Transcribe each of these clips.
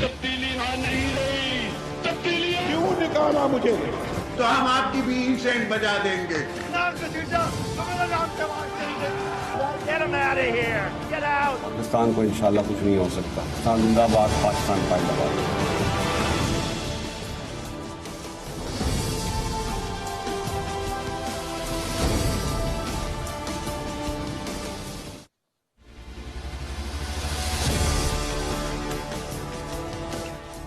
तब्दीली यहाँ नहीं रही, तब्दीली क्यों निकाला मुझे? तो हम आपकी भी इंसेंट बजा देंगे। पाकिस्तान को इंशाल्लाह कुछ नहीं हो सकता। पाकिस्तान जिंदाबाद, पाकिस्तान जिंदाबाद।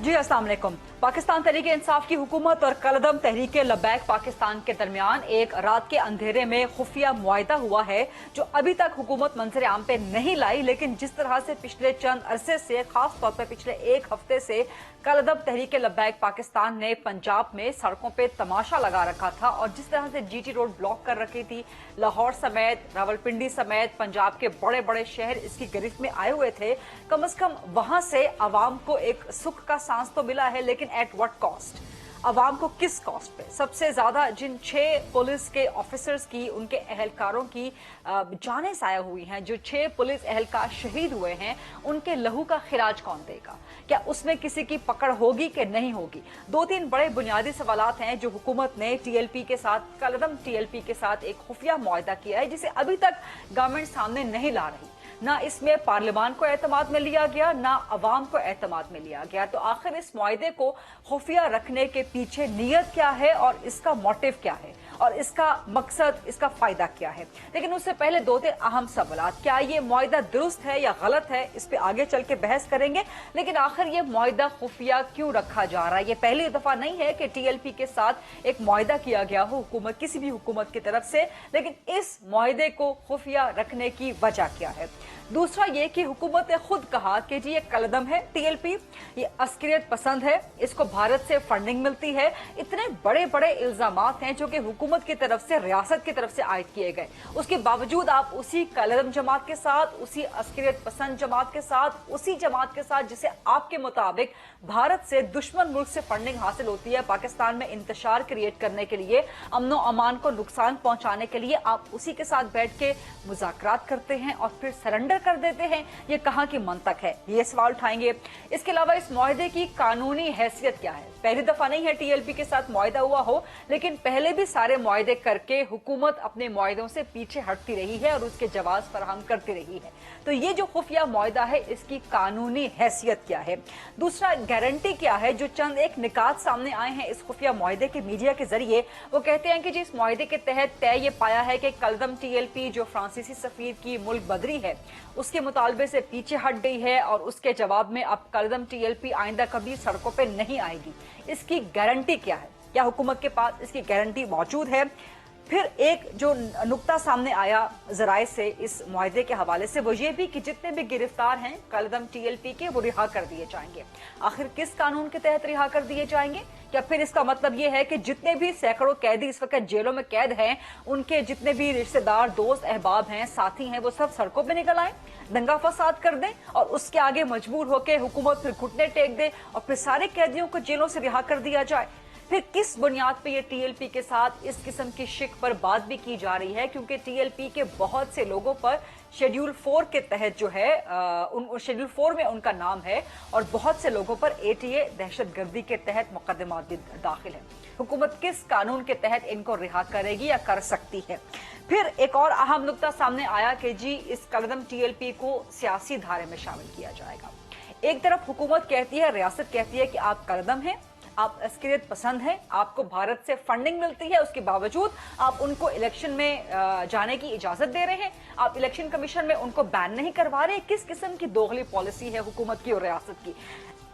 जी अस्सलाम वालेकुम। पाकिस्तान तहरीक इंसाफ की हुकूमत और कलदम तहरीक लबैक पाकिस्तान के दरमियान एक रात के अंधेरे में खुफिया मुआहदा हुआ है जो अभी तक हुकूमत मंजर आम पे नहीं लाई, लेकिन जिस तरह से पिछले चंद अरसे से, खास तौर पर पिछले एक हफ्ते से कलदम तहरीक लबैक पाकिस्तान ने पंजाब में सड़कों पे तमाशा लगा रखा था और जिस तरह से जीटी रोड ब्लॉक कर रखी थी, लाहौर समेत, रावलपिंडी समेत पंजाब के बड़े बड़े शहर इसकी गिरफ्त में आए हुए थे। कम से कम वहां से आवाम को एक सुख का सांस तो मिला है, लेकिन एट व्हाट कॉस्ट? अवाम को किस कॉस्ट पे? सबसे ज्यादा जिन 6 पुलिस के ऑफिसर्स की, उनके एहलकारों की जानें ज़ाया हुई हैं, जो 6 पुलिस एहलकार शहीद हुए हैं, उनके लहू का खिराज कौन देगा? क्या उसमें किसी की पकड़ होगी कि नहीं होगी? 2-3 बड़े बुनियादी सवालात हैं जो हुकूमत ने टीएलपी के साथ, कलदम टीएलपी के साथ एक खुफिया मुआहदा किया है जिसे अभी तक गवर्नमेंट सामने नहीं ला रही। ना इसमें पार्लियामान को एतमाद में लिया गया, ना अवाम को एतमाद में लिया गया। तो आखिर इस मुआहदे को खुफिया रखने के पीछे नीयत क्या है और इसका मोटिव क्या है और इसका मकसद, इसका फायदा क्या है? लेकिन उससे पहले 2-3 अहम सवाल। क्या ये मुआहदा दुरुस्त है या गलत है, इस पे आगे चल के बहस करेंगे। लेकिन आखिर ये मुआहदा खुफिया क्यों रखा जा रहा है? ये पहली दफा नहीं है कि टीएलपी के साथ एक मुआहदा किया गया हो हुकूमत, किसी भी हुकूमत की तरफ से, लेकिन इस मुआहदे को खुफिया रखने की वजह क्या है? दूसरा ये कि हुकूमत ने खुद कहा कि जी ये कलदम है, टीएलपी ये अस्करियत पसंद है, इसको भारत से फंडिंग मिलती है। इतने बड़े बड़े इल्जामात हैं जो कि हुकूमत की तरफ से, रियासत की तरफ से आयद किए गए। उसके बावजूद आप उसी कलदम जमात के साथ, उसी अस्करियत पसंद जमात के साथ, उसी जमात के साथ जिसे आपके मुताबिक भारत से, दुश्मन मुल्क से फंडिंग हासिल होती है पाकिस्तान में इंतशार क्रिएट करने के लिए, अमनो अमान को नुकसान पहुंचाने के लिए, आप उसी के साथ बैठ के मुज़ाकरात करते हैं और फिर सरेंडर कर देते हैं। ये कहां की मंतक है? ये सवाल उठाएंगे। इसके अलावा इस मुआहदे की कानूनी हैसियत क्या है? पहली दफा नहीं है टीएलपी के साथ मुआहदा हुआ हो, लेकिन पहले भी सारे मुआहदे करके हुकूमत अपने मुआहदों से पीछे हटती रही है और उसके जवाब फराहम करती रही है। तो ये जो खुफिया मुआहदा है, इसकी कानूनी हैसियत क्या है? दूसरा, गारंटी क्या है? जो चंद एक निकात सामने आए हैं इस खुफिया मुआहदे के मीडिया के जरिए, वो कहते हैं कि जिस मुआहदे के तहत तय ये पाया है कि कलदम टीएलपी जो फ्रांसीसी सफीर की मुल्क बदरी है उसके मुतालबे से पीछे हट गई है और उसके जवाब में अब कलदम टीएलपी आइंदा कभी सड़कों पे नहीं आएगी। इसकी गारंटी क्या है? क्या हुकूमत के पास इसकी गारंटी मौजूद है? फिर एक जो नुक्ता सामने आया जराए से इस मुआहदे के हवाले से, वो ये भी कि जितने भी गिरफ्तार हैं कलदम टीएलपी के, वो रिहा कर दिए जाएंगे। आखिर किस कानून के तहत रिहा कर दिए जाएंगे? क्या फिर इसका मतलब ये है कि जितने भी सैकड़ों कैदी इस वक्त जेलों में कैद हैं, उनके जितने भी रिश्तेदार, दोस्त, अहबाब हैं, साथी हैं, वो सब सड़कों पे निकल आए, दंगा फसाद कर दें और उसके आगे मजबूर होकर हुकूमत फिर घुटने टेक दे और फिर सारे कैदियों को जेलों से रिहा कर दिया जाए? फिर किस बुनियाद पे ये टीएलपी के साथ इस किस्म की शिक पर बात भी की जा रही है? क्योंकि टीएलपी के बहुत से लोगों पर शेड्यूल 4 के तहत जो है शेड्यूल 4 में उनका नाम है और बहुत से लोगों पर एटीए दहशतगर्दी के तहत मुकदमा भी दाखिल है। हुकूमत किस कानून के तहत इनको रिहा करेगी या कर सकती है? फिर एक और अहम नुक्ता सामने आया कि जी इस कलदम टीएलपी को सियासी धारे में शामिल किया जाएगा। एक तरफ हुकूमत कहती है, रियासत कहती है कि आप कलदम हैं, आप अस्करियत पसंद हैं, आपको भारत से फंडिंग मिलती है, उसके बावजूद आप उनको इलेक्शन में जाने की इजाजत दे रहे हैं, आप इलेक्शन कमीशन में उनको बैन नहीं करवा रहे। किस किस्म की दोगली पॉलिसी है हुकूमत की और रियासत की?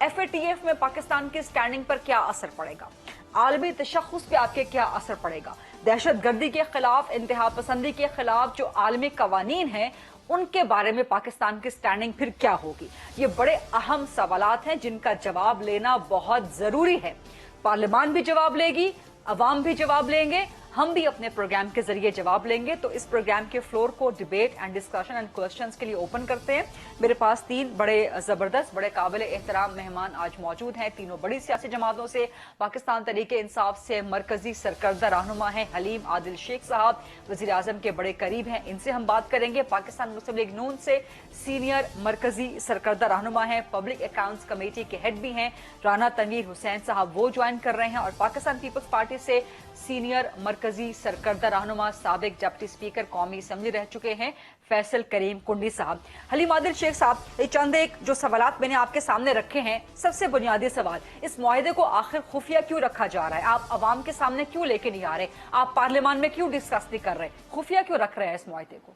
एफएटीएफ में पाकिस्तान की स्टैंडिंग पर क्या असर पड़ेगा? आलमी तशख़्ख़ुस पे आपके क्या असर पड़ेगा? दहशतगर्दी के खिलाफ, इंतहा पसंदी के खिलाफ जो आलमी कवानीन हैं, उनके बारे में पाकिस्तान की स्टैंडिंग फिर क्या होगी? ये बड़े अहम सवालात हैं जिनका जवाब लेना बहुत जरूरी है। पार्लियामान भी जवाब लेगी, अवाम भी जवाब लेंगे, हम भी अपने प्रोग्राम के जरिए जवाब लेंगे। तो इस प्रोग्राम के फ्लोर को debate and discussion and questions के लिए ओपन करते हैं। मेरे पास 3 बड़े जबरदस्त, बड़े काबिल एहतराम मेहमान आज मौजूद हैं। तीनों बड़ी सियासी जमातों से। पाकिस्तान तहरीके इंसाफ से मरकजी सरकर्दा रहनुमा हैं हलीम आदिल शेख साहब, वजीर आजम के बड़े करीब हैं, इनसे हम बात करेंगे। पाकिस्तान मुस्लिम लीग नून से सीनियर मरकजी सरकर्दा रहनुमा हैं, पब्लिक अकाउंट्स कमेटी के हेड भी हैं राना तनवीर हुसैन साहब, वो ज्वाइन कर रहे हैं। और पाकिस्तान पीपल्स पार्टी से सीनियर मरकजी सरकर्दा रहनुमा, साबिक डिप्टी स्पीकर कौमी असेंबली रह चुके हैं फैसल करीम कुंडी साहब। हलीम आदिल शेख साहब, ये चंद एक जो सवालात मैंने आपके सामने रखे हैं। सबसे बुनियादी सवाल, इस मुआहदे को आखिर खुफिया क्यों रखा जा रहा है? आप अवाम के सामने क्यों लेके नहीं आ रहे? आप पार्लियामान में क्यों डिस्कस नहीं कर रहे? खुफिया क्यों रख रहे हैं इस मुआहदे को?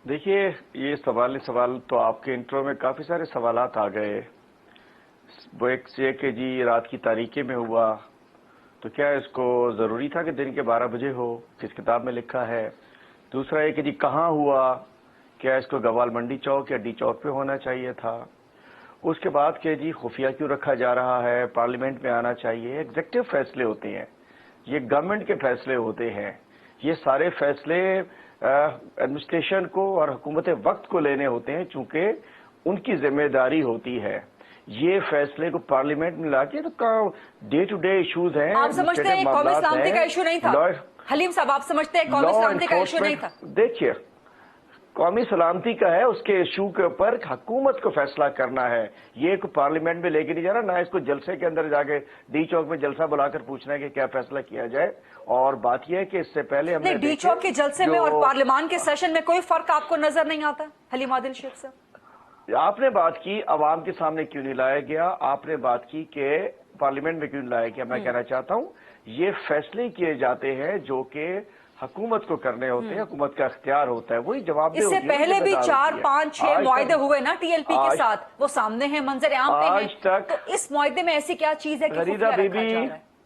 देखिए, ये सवाल तो आपके इंट्रो में काफी सारे सवालात आ गए। वो एक से कि जी रात की तारीखे में हुआ, तो क्या इसको जरूरी था कि दिन के 12 बजे हो? किस किताब में लिखा है? दूसरा ये कि जी कहाँ हुआ? क्या इसको गवाल मंडी चौक या डी चौक पे होना चाहिए था? उसके बाद कि जी खुफिया क्यों रखा जा रहा है? पार्लियामेंट में आना चाहिए। एग्जेक्टिव फैसले होते हैं, ये गवर्नमेंट के फैसले होते हैं। ये सारे फैसले एडमिनिस्ट्रेशन को और हुकूमत वक्त को लेने होते हैं, चूंकि उनकी जिम्मेदारी होती है। ये फैसले को पार्लियामेंट में लाके तो डे टू डे इश्यूज हैं। आप समझते हैं कौमी सलामती का इशू नहीं था? हलीम साहब, आप समझते हैं कौमी सलामती का इशू नहीं था? देखिए, कौमी सलामती का है, उसके इशू के ऊपर हुकूमत को फैसला करना है। ये को पार्लियामेंट में लेके नहीं जा रहा, ना इसको जलसे के अंदर जाके डी चौक में जलसा बुलाकर पूछना है कि क्या फैसला किया जाए। और बात यह है कि इससे पहले हमने डी चौक के जलसे में और पार्लियामान के सेशन में कोई फर्क आपको नजर नहीं आता? हलीम आदिल शेख साहब, आपने बात की अवाम के सामने क्यों नहीं लाया गया, आपने बात की कि पार्लियामेंट में क्यों नहीं लाया गया। मैं कहना चाहता हूं ये फैसले किए जाते हैं जो कि हुकूमत को करने होते हैं, हुकूमत का इख्तियार होता है, वही जवाब। इससे पहले भी 4, 5, 6 मुआहदे हुए ना टीएलपी के साथ, वो सामने हैं, मंजर आम पे हैं। आज तक तो इस मुआहदे में ऐसी क्या चीज है कि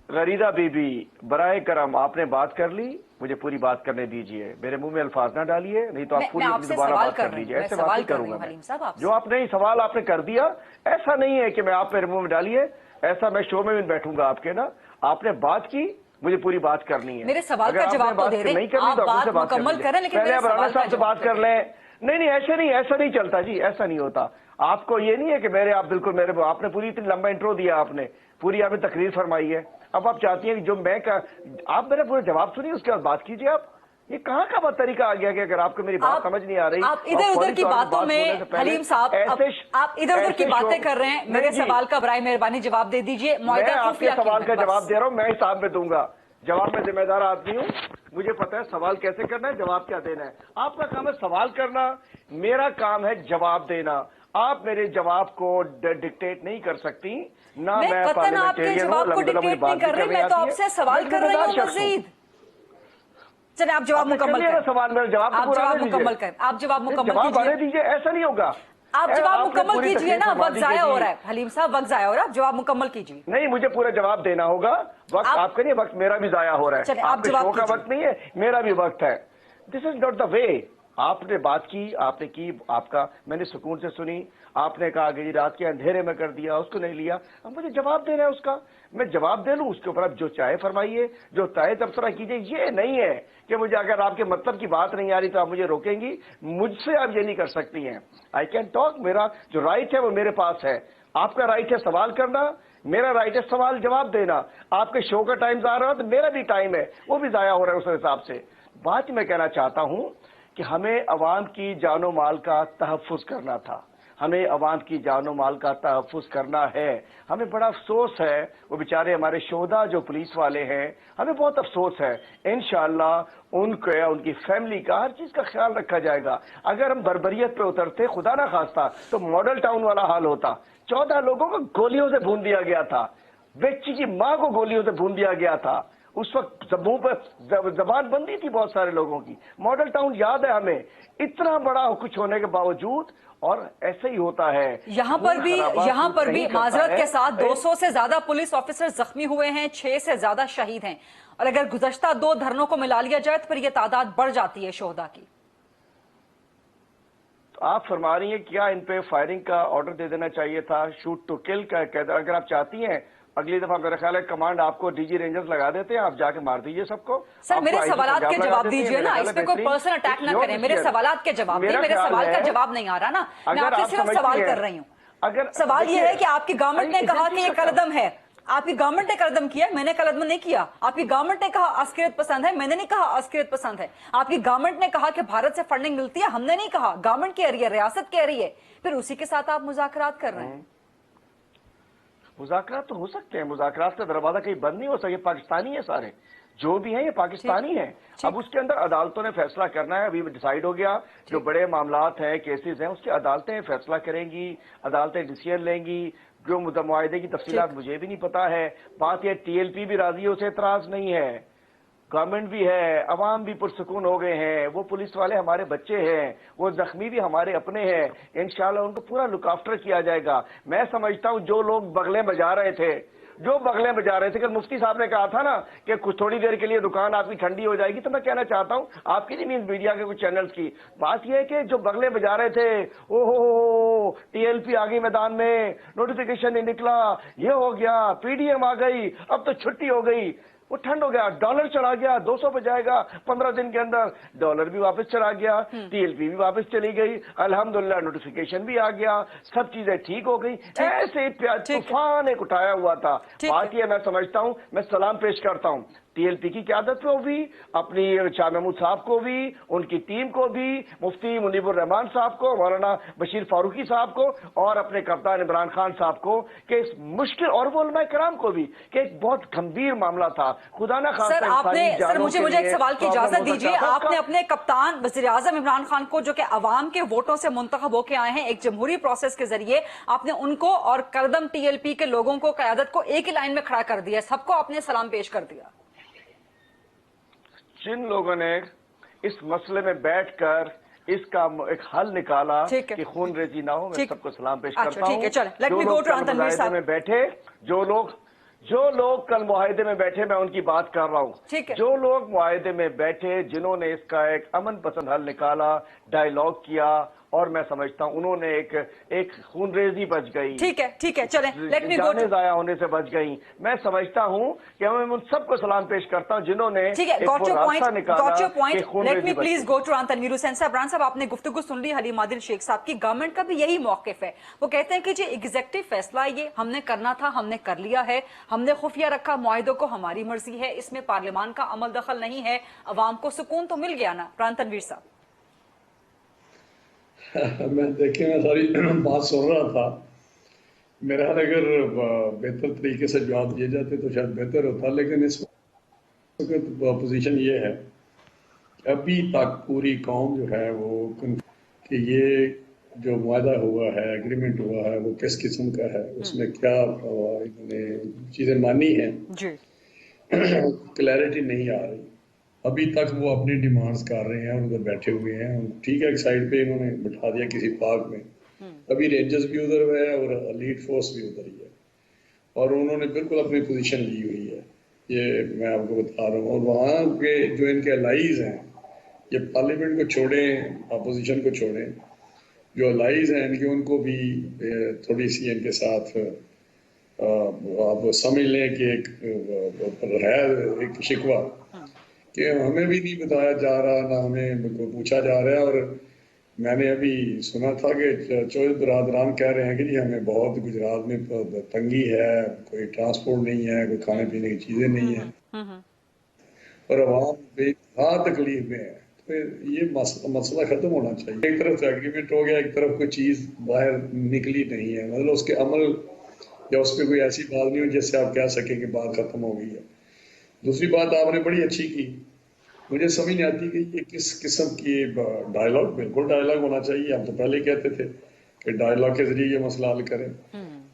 गरीदा बीबी बराए करम आपने बात कर ली, मुझे पूरी बात करने दीजिए, मेरे मुंह में अल्फाज ना डालिए, नहीं तो आप पूरी दोबारा बात कर लीजिए। ऐसे बात नहीं करूंगा मैं। जो आपने सवाल आपने कर दिया, ऐसा नहीं है कि मैं आप मेरे मुंह में डालिए, ऐसा मैं शो में भी बैठूंगा आपके ना। आपने बात की, मुझे पूरी बात करनी है। मेरे सवाल का जवाब तो दे रहे हैं, आप बात मुकम्मल करें, लेकिन पहले आप राणा साहब से बात कर लें। नहीं, ऐसा नहीं चलता जी, ऐसा नहीं होता। आपको ये नहीं है कि मेरे आप बिल्कुल मेरे आपने पूरी इतनी लंबा इंट्रो दिया, आपने पूरी आपने तकरीर फरमाई है। अब आप चाहती हैं कि जो मैं आप मेरा पूरा जवाब सुनिए, उसके बाद बात कीजिए। आप ये कहाँ का तरीका आ गया कि अगर आपको मेरी बात समझ नहीं आ रही, आप इधर उधर की बातों में हलीम साहब आप इधर उधर की बातें कर रहे हैं। मेरे सवाल का बराए मेहरबानी जवाब दे दीजिए। मैं आपके सवाल का जवाब दे रहा हूँ, मैं हिसाब में दूंगा जवाब। में जिम्मेदार आदमी हूँ, मुझे पता है सवाल कैसे करना है, जवाब क्या देना है। आपका काम है सवाल करना, मेरा काम है जवाब देना। आप मेरे जवाब को डिक्टेट नहीं कर सकती ना। मैं आपके जवाब को डिक्टेट नहीं कर रही, मैं तो आपसे सवाल कर रही हूँ मजीद। चलिए आप जवाब मुकम्मल करें। सवाल मेरा जवाब मुकम्मल करें, आप जवाब मुकम्मल दीजिए। ऐसा नहीं होगा, आप जवाब मुकम्मल कीजिए ना, वक्त जाया हो रहा है हलीम साहब, वक्त जाया हो रहा है, आप जवाब मुकम्मल कीजिए। नहीं, मुझे पूरा जवाब देना होगा। वक्त आपका नहीं, वक्त मेरा भी जाया हो रहा है। आपके शो का वक्त नहीं है, मेरा भी वक्त है। This is not the way. आपने बात की, आपने की, आपका मैंने सुकून से सुनी। आपने कहा कि रात के अंधेरे में कर दिया, उसको नहीं लिया। अब मुझे जवाब देना है उसका, मैं जवाब दे लूं। उसके ऊपर आप जो चाहे फरमाइए, जो चाहे तबसरा कीजिए। ये नहीं है कि मुझे अगर आपके मतलब की बात नहीं आ रही तो आप मुझे रोकेंगी। मुझसे आप ये नहीं कर सकती हैं। आई कैन टॉक, मेरा जो राइट है वो मेरे पास है। आपका राइट है सवाल करना, मेरा राइट है सवाल जवाब देना। आपके शो का टाइम जा रहा है तो मेरा भी टाइम है, वो भी जाया हो रहा है उस हिसाब से। बात मैं कहना चाहता हूं कि हमें अवाम की जानो माल का तहफ़्फ़ुज़ करना था, हमें अवाम की जानो माल का तहफ़्फ़ुज़ करना है। हमें बड़ा अफसोस है, वो बेचारे हमारे शोधा जो पुलिस वाले हैं, हमें बहुत अफसोस है। इंशाअल्लाह उनके उनकी फैमिली का हर चीज का ख्याल रखा जाएगा। अगर हम बर्बरियत पे उतरते खुदा ना खास्ता तो मॉडल टाउन वाला हाल होता। 14 लोगों को गोलियों से भून दिया गया था, बच्ची की मां को गोलियों से भून दिया गया था। उस वक्त मुंह पर जबान बंदी थी बहुत सारे लोगों की। मॉडल टाउन याद है हमें, इतना बड़ा कुछ होने के बावजूद। और ऐसे ही होता है यहाँ पर भी माजरत के साथ 200 से ज्यादा पुलिस ऑफिसर जख्मी हुए हैं, 6 से ज्यादा शहीद हैं। और अगर गुज़श्ता 2 धरनों को मिला लिया जाए तो फिर यह तादाद बढ़ जाती है शोहदा की। तो आप फरमा रही हैं क्या इन पे फायरिंग का ऑर्डर दे देना चाहिए था, शूट टू किल का? अगर आप चाहती हैं اگلی دفعہ میرا خیال ہے کمانڈ آپ کو ڈی جی رینجرز لگا دیتے ہیں, آپ جا کے مار دیجیے سب کو. سر میرے سوالات کے جواب دیجیے نا, اس پہ کوئی پرسنل اٹیک نہ کریں, میرے سوالات کے جواب دیں. میرے سوال کا جواب نہیں آ رہا نا, میں آپ سے صرف سوال کر رہی ہوں. سوال یہ ہے کہ آپ کی گورنمنٹ نے کہا کہ یہ کلدم ہے, آپ کی گورنمنٹ نے کلدم کیا, میں نے کلدم نہیں کیا. آپ کی گورنمنٹ نے کہا عسکریت پسند ہے, میں نے نہیں کہا عسکریت پسند ہے. آپ کی گورنمنٹ نے کہا کہ بھارت سے فنڈنگ ملتی ہے, ہم نے نہیں کہا. گورنمنٹ کہہ رہی ہے, ریاست کہہ رہی ہے, پھر اسی کے ساتھ آپ مذاکرات کر رہے ہیں. مذاکرات تو ہو سکتے ہیں, مذاکرات کا دروازہ کہیں بند نہیں ہو سکے. پاکستانی ہیں سارے جو بھی ہیں, یہ پاکستانی ہیں. اب اس کے اندر عدالتوں نے فیصلہ کرنا ہے. ابھی ڈیسائیڈ ہو گیا جو بڑے معاملات ہیں, کیسز ہیں, اس کی عدالتیں فیصلہ کریں گی, عدالتیں ڈیسیژن لیں گی. جو معاہدے کی تفصیلات مجھے بھی نہیں پتا ہے. بات یہ ٹی ایل پی بھی راضی ہے, اسے اعتراض نہیں ہے, گورنمنٹ بھی ہے, عوام بھی پرسکون ہو گئے ہیں. وہ پولیس والے ہمارے بچے ہیں, وہ زخمی بھی ہمارے اپنے ہیں. انشاءاللہ ان کو پورا لک آفٹر کیا جائے گا. میں سمجھتا ہوں جو لوگ بغلیں بجا رہے تھے, کل مفتی صاحب نے کہا تھا نا کہ کچھ تھوڑی دیر کے لیے دکان آپ کی ٹھنڈی ہو جائے گی, تو میں کہنا چاہتا ہوں آپ کی نہیں, مینس میڈیا کے کچھ چینلز کی بات یہ ہے کہ جو بغلیں بجا رہے تھے, او ہو ٹی ایل پی آ گئی میدان میں, نوٹیفیکیشن نہیں نکلا, یہ ہو گیا, پی ڈی ایم آ گئی, اب تو چھٹی ہو گئی, وہ ٹھنڈ ہو گیا, ڈالر چلا گیا 200 پہ جائے گا 15 دن کے اندر, ڈالر بھی واپس چلا گیا, ٹی ایل پی بھی واپس چلی گئی, الحمدللہ نوٹیفیکیشن بھی آ گیا, سب چیزیں ٹھیک ہو گئی. ایسے طوفان ایک اٹھایا ہوا تھا. بات یہ میں سمجھتا ہوں, میں سلام پیش کرتا ہوں ٹی ایل پی کی قیادت کو بھی, اپنی شاہ محمود صاحب کو بھی, ان کی ٹیم کو بھی, مفتی منیب الرحمان صاحب کو, مولانا بشیر فاروقی صاحب کو, اور اپنے کپتان عمران خان صاحب کو, کہ اس مشکل, اور وہ علماء کرام کو بھی, کہ ایک بہت گمبھیر معاملہ تھا. خدا نہ خواستہ سر آپ نے, سر مجھے ایک سوال کی اجازت دیجیے. آپ نے اپنے کپتان وزیر اعظم عمران خان کو, جو کہ عوام کے ووٹوں سے منتخب ہو کے آئے ہیں ایک جمہوری پروسیس کے ذریعے, آپ نے ان کو اور کلدم ٹی ایل پی کے لوگوں کو, قیادت کو ایک ہی لائن میں کھڑا کر دیا, سب کو آپ نے سلام پیش کر دیا. جن لوگوں نے اس مسئلے میں بیٹھ کر اس کا ایک حل نکالا کہ خون ریزی نہ ہو, میں سب کو سلام پیش کرتا ہوں. جو لوگ کل معاہدے میں بیٹھے, جو لوگ کل معاہدے میں بیٹھے, میں ان کی بات کر رہا ہوں. جو لوگ معاہدے میں بیٹھے, جنہوں نے اس کا ایک امن پسند حل نکالا, ڈائیلاگ کیا, اور میں سمجھتا ہوں انہوں نے ایک خون ریزی بچ گئی, ٹھیک ہے, چلیں جانیں ضائع ہونے سے بچ گئی. میں سمجھتا ہوں کہ میں ان سب کو سلام پیش کرتا ہوں جنہوں نے راستہ نکالا. Let me please go to Tanvir Hussain صاحب. عمران صاحب, آپ نے گفتگو سن لی حلیم عادل شیخ صاحب کی. گورنمنٹ کا بھی یہی موقف ہے, وہ کہتے ہیں کہ جی ایگزیکٹو فیصلہ یہ ہم نے کرنا تھا, ہم نے کر لیا ہے, ہم نے خفیہ رکھا معاہدوں کو, ہماری مرضی ہے, اس میں پارلیمان کا عمل دخل نہیں ہے, عوام کو سکون تو مل گیا نا. تنویر صاحب میں ساری بات سن رہا تھا. میرا خیال اگر بہتر طریقے سے جواب دیے جاتے تو شاید بہتر ہوتا, لیکن اس وقت پوزیشن یہ ہے کہ ابھی تک پوری قوم جو ہے وہ کہ یہ جو معاہدہ ہوا ہے, ایگریمنٹ ہوا ہے, وہ کس قسم کا ہے, اس میں کیا انہوں نے چیزیں مانی ہیں, کلیئرٹی نہیں آ رہی. ابھی تک وہ اپنی ڈیمانڈز کر رہے ہیں اور ادھر بیٹھے ہوئے ہیں. ٹھیک ہے, ایک سائڈ پہ انہوں نے بٹھا دیا کسی پارک میں, ابھی رینجرز بھی ادھر ہوئے ہیں اور ایلیٹ فورس بھی ادھر ہی ہے, اور انہوں نے بالکل اپنی پوزیشن لی ہوئی ہے. یہ میں آپ کو بتا رہا ہوں. اور وہاں کے جو ان کے الائز ہیں, یہ پارلیمنٹ کو چھوڑیں, اپوزیشن کو چھوڑیں, جو الائز ہیں ان کو بھی تھوڑی سی ان کے ساتھ آپ سمجھ لیں کہ ایک شکوہ کہ ہمیں بھی نہیں بتایا جا رہا, نہ ہمیں پوچھا جا رہا ہے. اور میں نے ابھی سنا تھا کہ چوہے برادران کہہ رہے ہیں کہ جی ہمیں بہت گجرات میں تنگی ہے, کوئی ٹرانسپورٹ نہیں ہے, کوئی کھانے پینے کی چیزیں نہیں ہیں, اور عوام بے انتہا تکلیف میں ہے. تو یہ مسئلہ ختم ہونا چاہیے. ایک طرف ایگریمنٹ ہو گیا, ایک طرف کوئی چیز باہر نکلی نہیں ہے, مطلب اس کے عمل یا اس پہ کوئی ایسی بات نہیں ہو جس سے آپ کہہ سکیں کہ بات ختم ہو گئی ہے. دوسری بات آپ نے بڑی اچھی کی, مجھے سمجھ نہیں آتی کہ یہ کس قسم کی ڈائیلاگ. بالکل ڈائیلاگ ہونا چاہیے, ہم تو پہلے کہتے تھے کہ ڈائیلاگ کے ذریعے یہ مسئلہ حل کریں,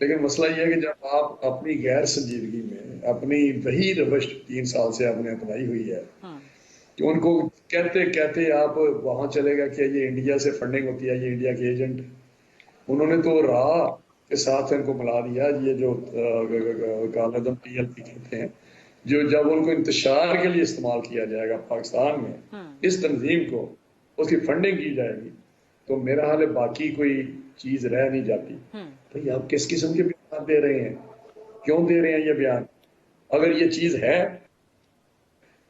لیکن مسئلہ یہ ہے کہ جب آپ اپنی غیر سنجیدگی میں اپنی وہی روش 3 سال سے آپ نے اپنائی ہوئی ہے کہ ان کو کہتے آپ وہاں چلے گا کہ یہ انڈیا سے فنڈنگ ہوتی ہے, یہ انڈیا کے ایجنٹ, انہوں نے تو راہ کے ساتھ ان کو ملا دیا. یہ جو کالعدم ٹی ایل پی کہتے ہیں, جو جب ان کو انتشار کے لیے استعمال کیا جائے گا پاکستان میں, اس تنظیم کو اس کی فنڈنگ کی جائے گی, تو میرا حال ہے باقی کوئی چیز رہ نہیں جاتی. بھئی آپ کس قسم کے بیان دے رہے ہیں, کیوں دے رہے ہیں یہ بیان؟ اگر یہ چیز ہے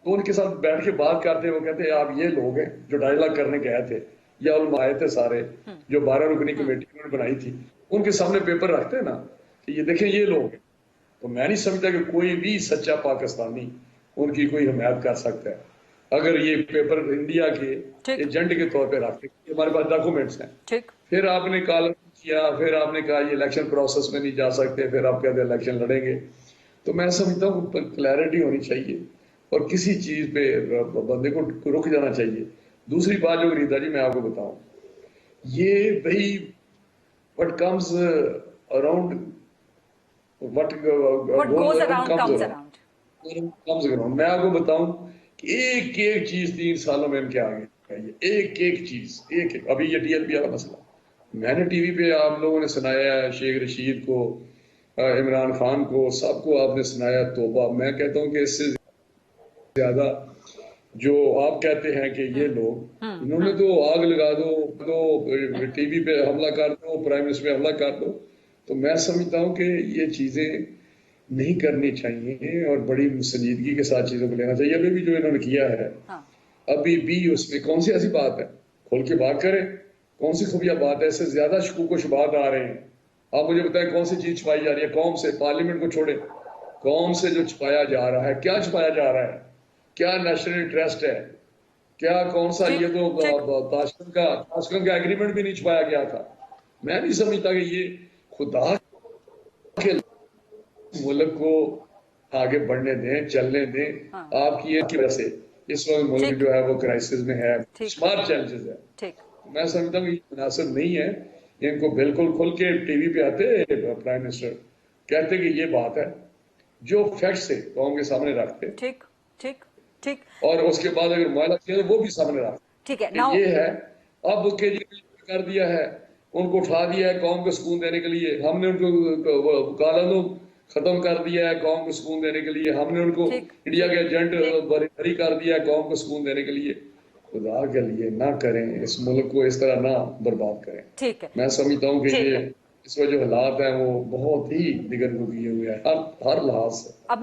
تو ان کے ساتھ بیٹھ کے بات کرتے، وہ کہتے ہیں آپ یہ لوگ ہیں جو ڈائلاگ کرنے گئے تھے یا علماء آئے تھے سارے جو 12 رکنی کمیٹی انہوں نے بنائی تھی، ان کے سامنے پیپر رکھتے ہیں نا کہ یہ دیکھیں یہ لوگ ہیں، تو میں نہیں سمجھتا کہ کوئی بھی سچا پاکستانی ان کی کوئی حمایت کر سکتا ہے اگر یہ پیپر انڈیا کے ایجنٹ کے طور پہ رکھتے ہیں۔ ہمارے پاس ڈاکومنٹس ہیں۔ پھر آپ نے کالم کیا، پھر آپ نے کہا یہ الیکشن پروسیس میں نہیں جا سکتے، پھر آپ کہتے ہیں الیکشن لڑیں گے۔ تو میں سمجھتا ہوں کلیئرٹی ہونی چاہیے اور کسی چیز پہ بندے کو رک جانا چاہیے۔ دوسری بات جو ریتا جی میں آپ کو بتاؤں، یہ بھائی what comes around what goes around comes around. میں آپ کو بتاؤں کہ ایک ایک چیز 3 سالوں میں ان کے آگے ہے، ایک ایک چیز، ایک ایک۔ ابھی یہ TLP والا مسئلہ میں نے ٹی وی پہ آپ لوگوں نے سنایا ہے، شیخ رشید کو، عمران خان کو، سب کو آپ نے سنایا توبہ۔ میں کہتا ہوں کہ اس سے زیادہ جو آپ کہتے ہیں کہ یہ لوگ انہوں نے تو آگ لگا دو، تو ٹی وی پہ حملہ کر دو، پرائم منسٹر پہ حملہ کر دو، تو میں سمجھتا ہوں کہ یہ چیزیں نہیں کرنی چاہیے اور بڑی سنجیدگی کے ساتھ چیزوں کو لینا چاہیے۔ ابھی بھی جو انہوں نے کیا ہے، ابھی بھی اس میں کون سی ایسی بات ہے؟ کھول کے بات کریں، کون سی خفیہ بات ہے؟ اس سے زیادہ شکوک و شبہات آ رہے ہیں۔ آپ مجھے بتائیں کون سی چیز چھپائی جا رہی ہے؟ قوم سے، پارلیمنٹ کو چھوڑے، قوم سے جو چھپایا جا رہا ہے، کیا چھپایا جا رہا ہے؟ کیا نیشنل انٹرسٹ ہے؟ کیا کون سا؟ یہ تو تاشکند کا ایگریمنٹ بھی نہیں چھپایا گیا تھا۔ میں نہیں سمجھتا کہ یہ خدا کے ملک کو آگے بڑھنے دیں، چلنے دیں۔ آپ کی ایک وجہ سے اس وقت ملک جو ہے وہ کرائسس میں ہے، اسمارٹ چیلنجز ہے۔ میں سمجھتا ہوں کہ یہ مناسب نہیں ہے۔ ان کو بالکل کھل کے ٹی وی پہ آتے پرائم منسٹر کہتے کہ یہ بات ہے، جو فیکٹس ہے قوم کے سامنے رکھتے، ٹھیک، اور اس کے بعد اگر معاہدہ کیا تو وہ بھی سامنے رکھتے۔ یہ ہے اب کے کر دیا ہے، ان کو اٹھا دیا ہے قوم کو سکون دینے کے لیے، ہم نے ان کو کالانوں ختم کر دیا ہے قوم کو سکون دینے کے لیے، ہم نے ان کو انڈیا کے ایجنٹ بری کر دیا ہے قوم کو سکون دینے کے لیے۔ خدا کے لیے نہ کریں، اس ملک کو اس طرح نہ برباد کریں۔ میں سمجھتا ہوں کہ یہ اس وقت جو حالات ہیں وہ بہت ہی دیگر کو کیے ہوئے ہیں ہر لحاظ سے۔ اب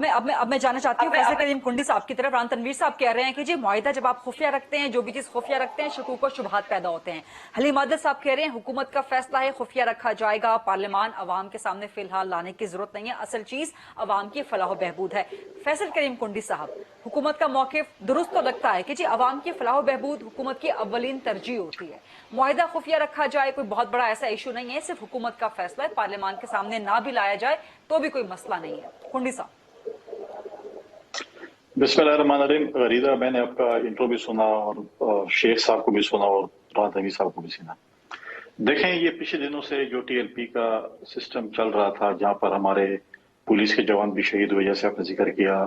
میں جانا چاہتی ہوں فیصل کریم کنڈی صاحب کی طرف۔ ران تنویر صاحب کہہ رہے ہیں کہ جی معاہدہ جب آپ خفیہ رکھتے ہیں، جو بھی چیز خفیہ رکھتے ہیں، شکوک و شبہات پیدا ہوتے ہیں۔ حلیم عادل صاحب کہہ رہے ہیں حکومت کا فیصلہ ہے، خفیہ رکھا جائے گا، پارلیمان عوام کے سامنے فی الحال لانے کی ضرورت نہیں ہے، اصل چیز عوام کی فلاح و بہبود ہے۔ فیصل کریم کنڈی صاحب، حکومت کا موقف درست تو لگتا ہے کہ جی عوام کی فلاح و بہبود حکومت کی اولین ترجیح ہوتی ہے، معاہدہ خفیہ رکھا جائے، کوئی بہت بڑا ایسا ایشو نہیں ہے، صرف حکومت کا فیصلہ ہے، پارلیمان کے سامنے نہ بھی لایا جائے تو بھی کوئی مسئلہ نہیں ہے۔ کنڈی صاحب۔ بسم اللہ الرحمن الرحیم۔ غریدہ، میں نے آپ کا انٹرو بھی سنا اور شیخ صاحب کو بھی سنا اور ران تنویر صاحب کو بھی سنا۔ دیکھیں یہ پچھلے دنوں سے جو TLP کا سسٹم چل رہا تھا، جہاں پر ہمارے پولیس کے جوان بھی شہید ہوئے جیسے آپ نے ذکر کیا،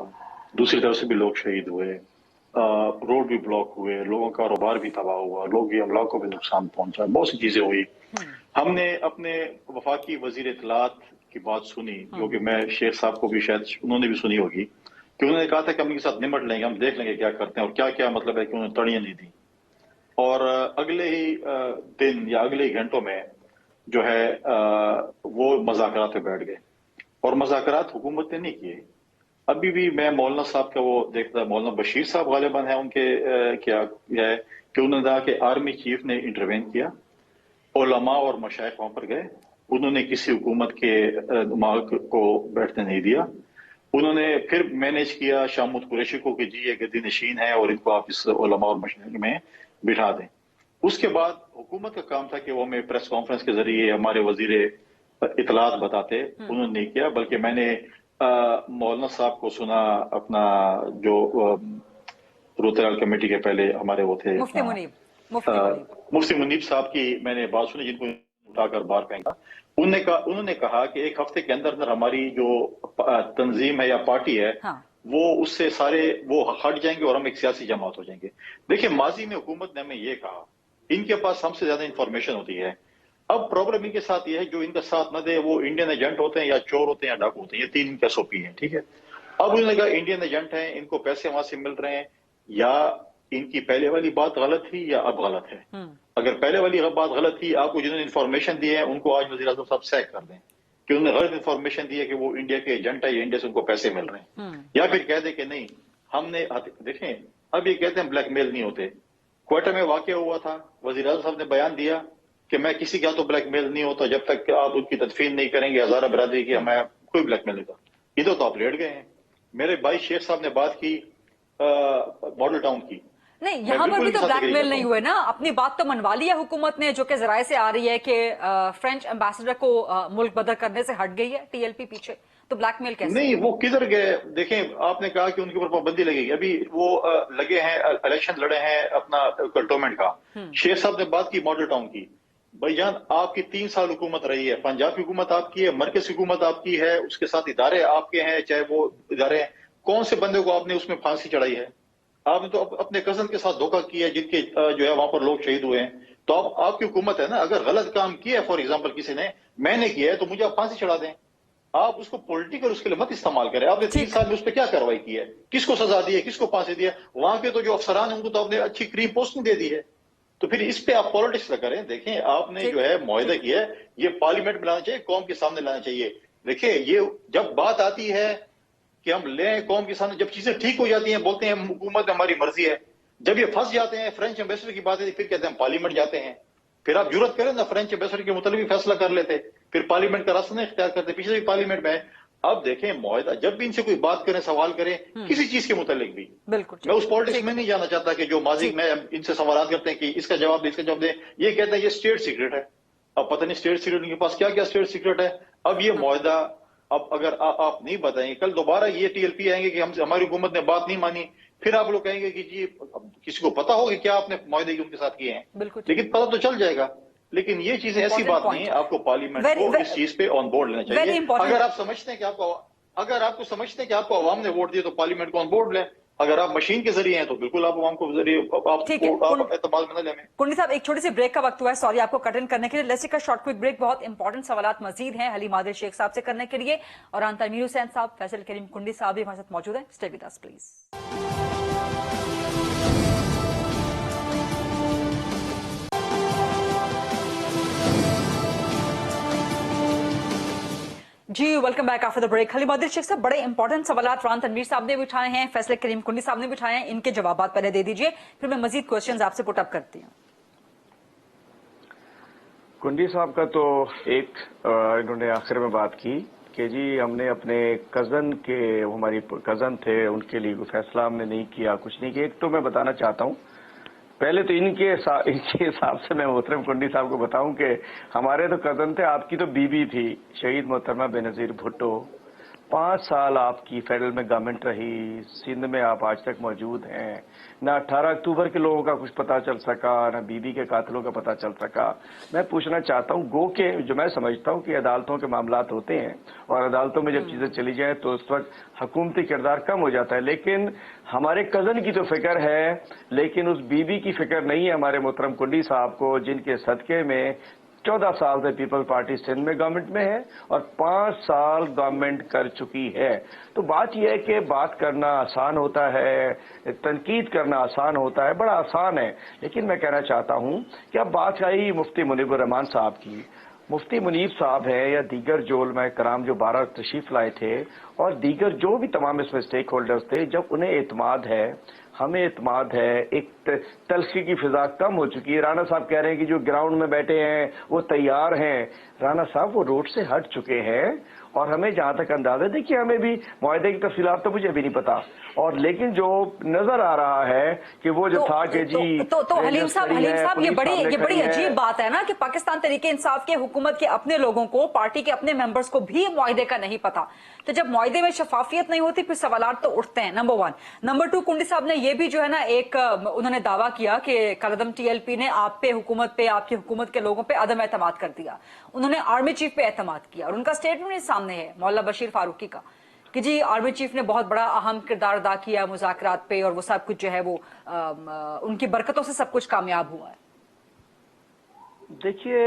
دوسری طرف سے بھی لوگ شہید ہوئے، روڈ بھی بلاک ہوئے، لوگوں کا کاروبار بھی تباہ ہوا، لوگ بھی املاک کو بھی نقصان پہنچا، بہت سی چیزیں ہوئی۔ ہم نے اپنے وفاقی وزیر اطلاعات کی بات سنی، جو کہ میں شیخ صاحب کو بھی شاید انہوں نے بھی سنی ہوگی، کہ انہوں نے کہا تھا کہ ہم ان کے ساتھ نمٹ لیں گے، ہم دیکھ لیں گے کیا کرتے ہیں اور کیا کیا مطلب ہے کہ انہوں نے تڑیاں نہیں دی۔ اور اگلے ہی دن یا اگلے ہی گھنٹوں میں جو ہے وہ مذاکرات پہ بیٹھ گئے، اور مذاکرات حکومت نے نہیں کیے۔ ابھی بھی میں مولانا صاحب کا وہ دیکھتا، مولانا بشیر صاحب غالباً ہیں ان کے، کیا ہے کہ انہوں نے کہا کہ آرمی چیف نے انٹروین کیا، علماء اور مشائخ وہاں پر گئے، انہوں نے کسی حکومت کے دماغ کو بیٹھنے نہیں دیا، انہوں نے پھر مینیج کیا شامت قریشی کو کہ جی یہ گدی نشین ہے اور ان کو آپ اس علماء اور مشائخ میں بٹھا دیں۔ اس کے بعد حکومت کا کام تھا کہ وہ ہمیں پریس کانفرنس کے ذریعے ہمارے وزیر اطلاعات بتاتے، انہوں نے نہیں کیا، بلکہ میں نے مولانا صاحب کو سنا، اپنا جو روترال کمیٹی کے پہلے ہمارے وہ تھے مفتی منیب صاحب کی میں نے بات سنی، جن کو اٹھا کر باہر پھینکا۔ انہوں نے کہا کہ ایک ہفتے کے اندر ہماری جو تنظیم ہے یا پارٹی ہے وہ اس سے سارے وہ ہٹ جائیں گے اور ہم ایک سیاسی جماعت ہو جائیں گے۔ دیکھیں ماضی میں حکومت نے ہمیں یہ کہا، ان کے پاس ہم سے زیادہ انفارمیشن ہوتی ہے۔ اب پرابلم ان کے ساتھ یہ ہے جو ان کا ساتھ نہ دے وہ انڈین ایجنٹ ہوتے ہیں یا چور ہوتے ہیں یا ڈاکو ہوتے ہیں، یہ 3 ان کے SOP ہیں، ٹھیک ہے۔ اب انہوں نے کہا انڈین ایجنٹ ہیں، ان کو پیسے وہاں سے مل رہے ہیں، یا ان کی پہلے والی بات غلط تھی یا اب غلط ہے۔ اگر پہلے والی بات غلط تھی، آپ کو جنہوں نے انفارمیشن دی ہے ان کو آج وزیر اعظم صاحب سیک کر دیں कि उन्होंने गलत इंफॉर्मेशन दी है कि वो इंडिया के एजेंट है या इंडिया से उनको पैसे मिल रहे हैं, या फिर कह दे कि नहीं हमने, देखें अब ये कहते हैं ब्लैकमेल नहीं होते। क्वेटा में वाकया हुआ था, वजीर आज़म साहब ने बयान दिया कि मैं किसी का तो ब्लैकमेल नहीं होता जब तक आप उनकी तदफीन नहीं करेंगे हजारा बरादरी की, मैं कोई ब्लैकमेल नहीं था। इधर तो आप लेट गए हैं। मेरे भाई शेख साहब ने बात की मॉडल टाउन की, नहीं यहाँ पर भी तो ब्लैकमेल नहीं हुए ना, अपनी बात तो मनवा ली है हुकूमत ने, जो कि जराये से आ रही है कि फ्रेंच एम्बेसडर को मुल्क बदर करने से हट गई है टीएलपी पीछे, तो ब्लैकमेल कैसे? नहीं, वो किधर गए? देखें, आपने कहा कि उनके ऊपर पाबंदी लगेगी, अभी वो लगे हैं, इलेक्शन लड़े हैं अपना कंटोनमेंट का। शेख साहब ने बात की मॉडल टाउन की। भाईजान, आपकी 3 साल हुकूमत रही है, पंजाब की हुकूमत आपकी है, मरकज की हुकूमत आपकी है, उसके साथ इदारे आपके हैं, चाहे वो इदारे हैं। कौन से बंदे को आपने उसमें फांसी चढ़ाई है? आपने तो अपने कजन के साथ धोखा किया है, जिनके जो है वहां पर लोग शहीद हुए हैं। तो आपकी हुकूमत है ना, अगर गलत काम किया है फॉर एग्जाम्पल किसी ने, मैंने किया है, तो मुझे आप फांसी चढ़ा दें। आप उसको पॉलिटिकल उसके लिए मत इस्तेमाल करें। आपने 3 साल में उस पर क्या कार्रवाई की है? किसको सजा दी है? किसको फांसी दी है? वहां के तो जो अफसरान है उनको तो आपने अच्छी क्रीम पोस्टिंग दे दी है। तो फिर इस पे आप पॉलिटिक्स न करें। देखें, आपने जो है मुआहदा किया है, ये पार्लियामेंट में लाना चाहिए, कौम के सामने लाना चाहिए। देखिए, ये जब बात आती है कि हम लें कौम के सामने, जब चीजें ठीक हो जाती हैं बोलते हैं हुकूमत में हमारी मर्जी है। जब ये फंस जाते हैं, फ्रेंच एम्बेसडर की बात है, फिर कहते हैं हम पार्लियामेंट जाते हैं। फिर आप जुर्रत करें ना, फ्रेंच एम्बेसडर के मुताबिक भी फैसला कर लेते, फिर पार्लियामेंट का रास्ता नहीं इख्तियार करते। पिछले भी पार्लियामेंट में अब देखें मुआहदा, जब भी इनसे कोई बात करें, सवाल करें किसी चीज के मुतालिक भी, बिल्कुल मैं उस पॉलिटिक्स में नहीं जाना चाहता कि जो माजी में इनसे सवाल करते हैं कि इसका जवाब दे, इसका जवाब दे। ये कहते हैं ये स्टेट सीक्रेट है। अब पता नहीं स्टेट सीक्रेट उनके पास क्या क्या स्टेट सीक्रेट है। अब ये मुआहदा, अब अगर आप नहीं बताएंगे, कल दोबारा ये टीएलपी आएंगे कि हमारी हुकूमत ने बात नहीं मानी, फिर आप लोग कहेंगे कि जी किसी को पता होगा क्या आपने मुआहदे उनके साथ किए हैं, लेकिन पता तो चल जाएगा। लेकिन ये चीजें ऐसी बात नहीं है, आपको पार्लियामेंट को इस चीज पे ऑन बोर्ड लेना चाहिए। अगर आप समझते हैं कि आपको अवाम ने वोट दिया तो पार्लियामेंट को ऑन बोर्ड लें। अगर आप मशीन के जरिए हैं तो बिल्कुल आप अवाम को जरिए आप एतमाद में न लें। कुंडी साहब, एक छोटी सी ब्रेक का वक्त हुआ है, सॉरी आपको कट इन करने के लिए। Let's take a short quick break. बहुत इंपॉर्टेंट सवालात मजीद हैं हलीम आदिल शेख साहब से करने के लिए, और तनवीर हुसैन साहब, फैसल करीम कुंडी साहब भी हमारे साथ मौजूद हैं। Stay with us please. जी welcome back after the break. Halim Adil Sheikh साहब, बड़े इंपॉर्टेंट सवालात रान तनवीर साहब ने भी उठाए हैं, फैसल करीम कुंडी साहब ने भी उठाए हैं, इनके जवाब पहले दे दीजिए, फिर मैं मजीद क्वेश्चंस आपसे पुट अप करती हूँ। कुंडी साहब का तो एक इन्होंने आखिर में बात की कि जी हमने अपने कजन के, हमारी कजन थे, उनके लिए कोई फैसला हमने नहीं किया, कुछ नहीं किया। एक तो मैं बताना चाहता हूँ, पहले तो इनके हिसाब से मैं मोहतरम कुंडी साहब को बताऊं कि हमारे तो कजन थे, आपकी तो बीबी थी शहीद मोहतरमा बेनजीर भुट्टो। 5 साल आपकी फेडरल में गवर्नमेंट रही, सिंध में आप आज तक मौजूद हैं। ना 18 अक्टूबर के लोगों का कुछ पता चल सका, ना बीबी के कातिलों का पता चल सका। मैं पूछना चाहता हूं, गो के जो मैं समझता हूं कि अदालतों के मामलात होते हैं और अदालतों में जब चीजें चली जाए तो उस वक्त हुकूमती किरदार कम हो जाता है, लेकिन हमारे कजन की तो फिक्र है, लेकिन उस बीबी की फिक्र नहीं है हमारे मोहतरम कुंडी साहब को, जिनके सदके में 14 साल से पीपल पार्टी सिंध में गवर्नमेंट में है और 5 साल गवर्नमेंट कर चुकी है। तो बात यह है कि बात करना आसान होता है, तनकीद करना आसान होता है, बड़ा आसान है। लेकिन मैं कहना चाहता हूं कि अब बात आई मुफ्ती मुनीबुर रहमान साहब की। मुफ्ती मुनीब साहब है या दीगर जो उलमाए कराम जो 12 तशरीफ लाए थे और दीगर जो भी तमाम इसमें स्टेक होल्डर्स थे, जब उन्हें एतमाद है, हमें एतमाद है, एक तलखी की फिजा कम हो चुकी है। राणा साहब कह रहे हैं कि जो ग्राउंड में बैठे हैं वो तैयार हैं। राणा साहब वो रोड से हट चुके हैं और हमें जहां तक अंदाजा, देखिए हमें भी मुआहदे की तफसीलात तो मुझे भी नहीं पता, और लेकिन जो नजर आ रहा है कि वो जो था कि जी तो हलीम साहब ये बड़ी अजीब बात है ना कि पाकिस्तान तहरीके इंसाफ के हुकूमत के अपने लोगों को, पार्टी के अपने मेंबर्स को भी मुआहदे का नहीं पता। तो जब मुआहदे में शफाफियत नहीं होती फिर सवालात तो उठते हैं, नंबर 1। नंबर 2, कुंडी साहब ने ये भी जो है ना एक उन्होंने दावा किया कि कलदम टीएलपी ने आप पे, हुकूमत पे, आपकी हुकूमत के लोगों पे अदम एतमाद कर दिया। उन्होंने आर्मी चीफ पे एतमाद किया और उनका स्टेटमेंट सामने है मौला बशीर फारूकी का कि जी आर्मी चीफ ने बहुत बड़ा अहम किरदार अदा किया मुज़ाकरात पे और वो सब कुछ जो है वो उनकी बरकतों से सब कुछ कामयाब हुआ है। देखिए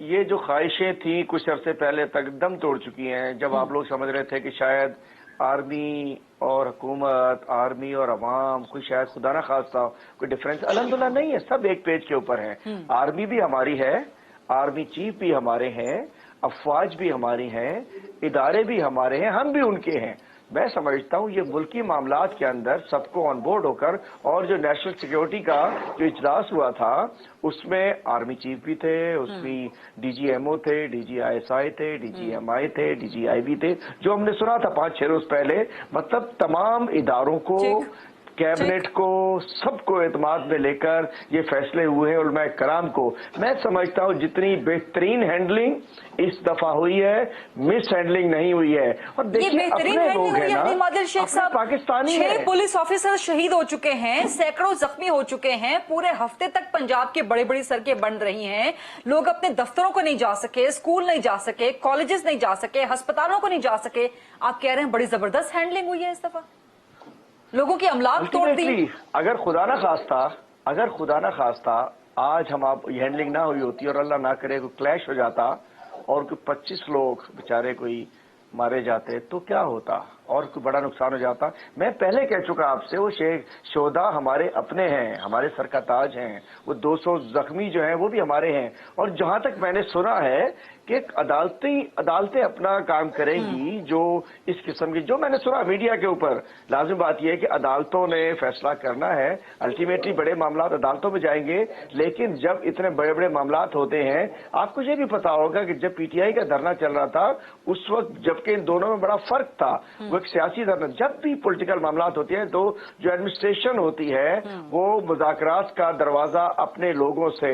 ये जो ख्वाहिशें थी कुछ अरसे पहले तक दम तोड़ चुकी हैं। जब आप लोग समझ रहे थे कि शायद आर्मी और हुकूमत, आर्मी और अवाम, कोई शायद खुदा ना खास्ता कोई डिफरेंस, अल्हम्दुलिल्लाह नहीं है, सब एक पेज के ऊपर हैं। आर्मी भी हमारी है, आर्मी चीफ भी हमारे हैं, अफवाज भी हमारी हैं, इदारे भी हमारे हैं, हम भी उनके हैं। मैं समझता हूँ ये मुल्की मामलात के अंदर सबको ऑन बोर्ड होकर, और जो नेशनल सिक्योरिटी का जो इजलास हुआ था उसमें आर्मी चीफ भी थे, उसमें DGMO थे, DGISI थे, DGMI थे, DGIB थे, जो हमने सुना था 5-6 रोज पहले। मतलब तमाम इदारों को, कैबिनेट को, सबको एतमाद में लेकर ये फैसले हुए हैं। उलमा कराम को मैं समझता हूँ जितनी बेहतरीन हैंडलिंग इस दफा हुई है, मिस हैंडलिंग नहीं हुई है। और देखिए अपने लोग हैं ना, अपने पाकिस्तानी हैं। 6 पुलिस ऑफिसर शहीद हो चुके हैं, सैकड़ों जख्मी हो चुके हैं, पूरे हफ्ते तक पंजाब की बड़ी बड़ी सड़कें बंद रही हैं, लोग अपने दफ्तरों को नहीं जा सके, स्कूल नहीं जा सके, कॉलेजेस नहीं जा सके, अस्पतालों को नहीं जा सके। आप कह रहे हैं बड़ी जबरदस्त हैंडलिंग हुई है इस दफा, लोगों की अमलाक तोड़ दी। अगर खुदा ना खास्ता आज हम आप हैंडलिंग ना हुई होती और अल्लाह ना करे कोई क्लैश हो जाता और कोई 25 लोग बेचारे कोई मारे जाते तो क्या होता, और कोई बड़ा नुकसान हो जाता। मैं पहले कह चुका आपसे, वो शोधा हमारे अपने हैं, हमारे सर का ताज हैं। वो 200 जख्मी जो हैं वो भी हमारे हैं। और जहां तक मैंने सुना है कि अदालतें अपना काम करेंगी जो इस किस्म की, जो मैंने सुना मीडिया के ऊपर, लाजिम बात यह है कि अदालतों ने फैसला करना है। अल्टीमेटली बड़े मामला अदालतों में जाएंगे, लेकिन जब इतने बड़े बड़े मामला होते हैं, आपको ये भी पता होगा कि जब PTI का धरना चल रहा था उस वक्त, जबकि इन दोनों में बड़ा फर्क था, वो एक सियासी धरना, जब भी पॉलिटिकल मामला होते हैं तो जो एडमिनिस्ट्रेशन होती है वो मुज़ाकरात का दरवाजा अपने लोगों से,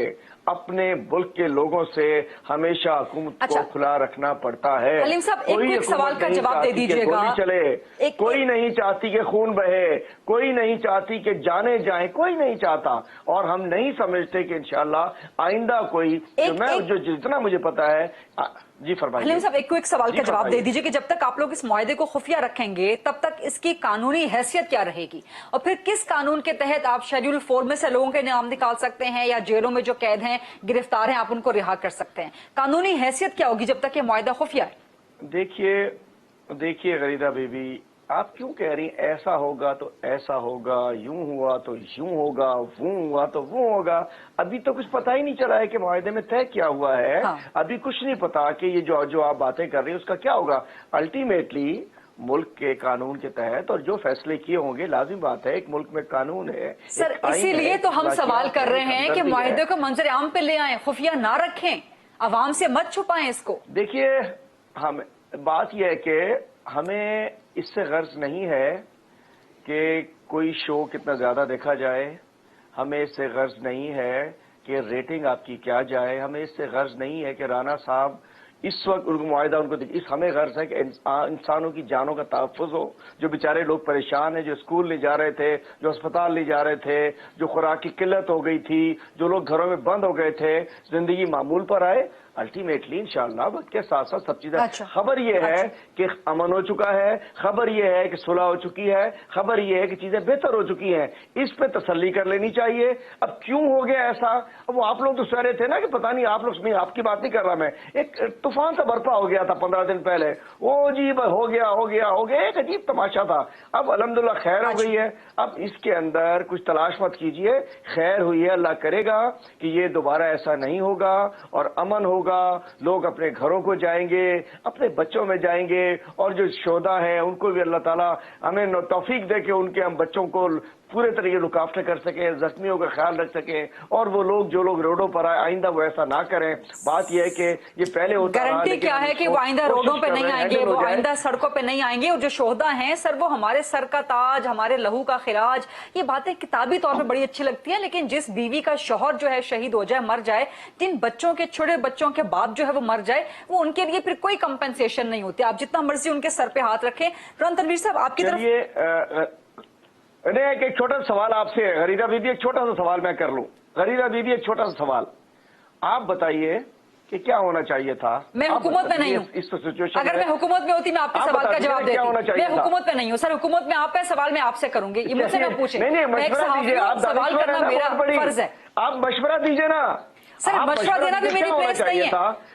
अपने मुल्क के लोगों से हमेशा हुकूमत को खुला रखना पड़ता है। हलीम साहब, एक सवाल का जवाब दे दीजिएगा। चले कोई नहीं चाहती कि खून बहे, कोई नहीं चाहती कि जाने जाए, कोई नहीं चाहता, और हम नहीं समझते कि इंशाअल्लाह आइंदा कोई, जो जितना मुझे पता है। जी फरमाइए। हलीम साहब, एक सवाल का जवाब दे दीजिए कि जब तक आप लोग इस मुआहदे को खुफिया रखेंगे तब तक इसकी कानूनी हैसियत क्या रहेगी, और फिर किस कानून के तहत आप शेड्यूल 4 में से लोगों के नाम निकाल सकते हैं, या जेलों में जो कैद हैं, गिरफ्तार हैं, आप उनको रिहा कर सकते हैं? कानूनी हैसियत क्या होगी जब तक ये मुआहदा खुफिया है? देखिए गरीदा बीबी, आप क्यों कह रही ऐसा होगा तो ऐसा होगा, यूं हुआ तो यूं होगा, वो हुआ तो वो होगा? अभी तो कुछ पता ही नहीं चला है कि मुआहदे में तय क्या हुआ है। अभी कुछ नहीं पता कि ये जो आप बातें कर रही हैं उसका क्या होगा। अल्टीमेटली मुल्क के कानून के तहत और जो फैसले किए होंगे, लाजिम बात है एक मुल्क में कानून है सर, इसीलिए तो हम सवाल कर रहे हैं कि मुआहदे को मंजर आम पे ले आए, खुफिया ना रखें, अवाम से मत छुपाएं इसको। देखिए, हम बात यह है कि हमें इससे गर्ज नहीं है कि कोई शो कितना ज्यादा देखा जाए, हमें इससे गर्ज नहीं है कि रेटिंग आपकी क्या जाए, हमें इससे गर्ज नहीं है कि राना साहब इस वक्त उनको मुआहदा उनको इस हमें गर्ज है कि इंसानों की जानों का तहफ़्फ़ुज़ हो। जो बेचारे लोग परेशान हैं, जो स्कूल नहीं जा रहे थे, जो अस्पताल नहीं जा रहे थे, जो खुराक की किल्लत हो गई थी, जो लोग घरों में बंद हो गए थे, जिंदगी मामूल पर आए। अल्टीमेटली इंशाअल्लाह वक्त के साथ साथ सब चीजें। खबर यह है कि अमन हो चुका है, खबर यह है कि सुलह हो चुकी है, खबर यह है कि चीजें बेहतर हो चुकी हैं। इस पे तसल्ली कर लेनी चाहिए। अब क्यों हो गया ऐसा, अब वो आप लोग तो कह रहे थे ना कि पता नहीं, आप लोग, मैं आपकी बात नहीं कर रहा, मैं एक तूफान सा बर्पा हो गया था 15 दिन पहले, वो जी हो गया, एक अजीब तमाशा था। अब अल्हम्दुलिल्लाह खैर हो गई है। अब इसके अंदर कुछ तलाश मत कीजिए, खैर हुई है, अल्लाह करेगा कि ये दोबारा ऐसा नहीं होगा और अमन होगा, लोग अपने घरों को जाएंगे, अपने बच्चों में जाएंगे, और जो शोधा हैं उनको भी अल्लाह ताला हमें तौफीक दे के उनके हम बच्चों को पूरे तरीके लुक आफ्टर कर सके, जख्मियों का ख्याल रख सके, और वो लोग जो लोग रोडों पर आए आइंदा वो ऐसा ना करें। बात यह है कि ये पहले होता गारंटी क्या है कि वो आइंदा रोडों पे नहीं आएंगे, वो आइंदा सड़कों पे नहीं आएंगे। और जो शोहदा हैं सर, वो हमारे सर का ताज, हमारे लहू का खिराज। ये बातें किताबी तौर पे बड़ी अच्छी लगती हैं, लेकिन जिस बीवी का शौहर जो है शहीद हो जाए, मर जाए, जिन बच्चों के, छोटे बच्चों के बाप जो है वो मर जाए, वो उनके लिए फिर कोई कंपेंसेशन नहीं होती। आप जितना मर्जी उनके सर पे हाथ रखें। तनवीर साहब, आपकी तरफ एक छोटा सा सवाल आपसे है गरीदा दीदी, एक छोटा सा सवाल मैं कर लूं। गरीदा दीदी, एक छोटा सा सवाल आप बताइए कि क्या होना चाहिए था। मैं हुकूमत में नहीं हूँ, इस सिचुएशन अगर मैं हुकूमत में होती मैं आपके सवाल का जवाब देती। मैं हुकूमत में नहीं हूँ सर, हुकूमत में आप है, सवाल मैं आपसे करूंगी, ये मुझसे ना पूछे। सवाल करना मेरा फर्ज है। आप मशवरा दीजिए ना सर, मशवरा देना भी मेरी प्लेस नहीं है,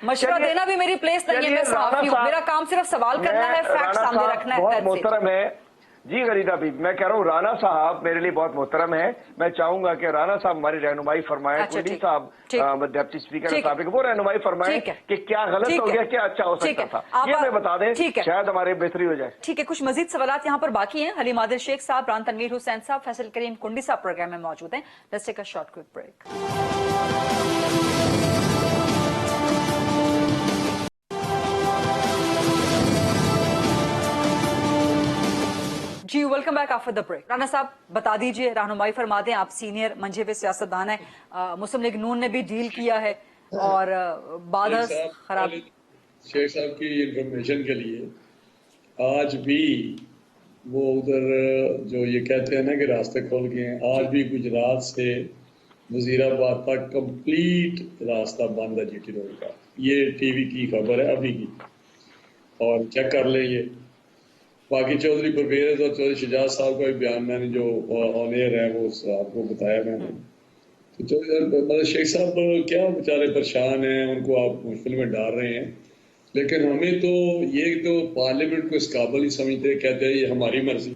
मशवरा देना भी मेरी प्लेस नहीं है। मैं सहाफ़ी हूँ, मेरा काम सिर्फ सवाल करना है, फैक्ट सामने रखना है। बहुत मोहतरम है, जी गरीदा भी, मैं कह रहा हूँ राणा साहब मेरे लिए बहुत मोहतरम है, मैं चाहूंगा कि राणा साहब हमारी रहनुमाई फरमाएं, अच्छा, कुंडी ठीक, साहब ठीक, डिप्टी स्पीकर ठीक, साहब वो रहनुमाई फरमाएं ठीक है, कि क्या गलत ठीक हो है, गया, क्या अच्छा हो ठीक सकता है, था, आप ये मैं बता दें, ठीक है, शायद हमारे बेहतरी हो जाए। ठीक है। कुछ मजीद सवालात यहाँ पर बाकी हैं। हलीम आदिल शेख साहब, रान तनवीर हुसैन साहब, फैसल करीम कुंडी साहब प्रोग्राम में मौजूद हैं। Let's take a short quick break. जी welcome back after the break. Rana साहब बता दीजिए, रहनुमाई फरमा दें, आप सीनियर मंझे हुए सियासतदान हैं, मुस्लिम लीग नून ने भी डील किया है और बाद खराब। शेख साहब की इंफॉर्मेशन के लिए आज भी वो उधर जो ये कहते हैं ना कि रास्ते खोल गए हैं, आज भी गुजरात से वजीराबाद तक कंप्लीट रास्ता बंद है जीटी रोड का। ये टीवी की खबर है अभी की, और चेक कर ले ये। बाकी चौधरी परवेज और चौधरी शहजाद साहब का भी बयान मैंने जो ऑन एयर है वो आपको बताया मैंने। तो चौधरी शेख साहब क्या बेचारे परेशान हैं, उनको आप मुश्किल में डाल रहे हैं, लेकिन हमें तो ये तो पार्लियामेंट को इस काबिल ही समझते, कहते हैं ये हमारी मर्जी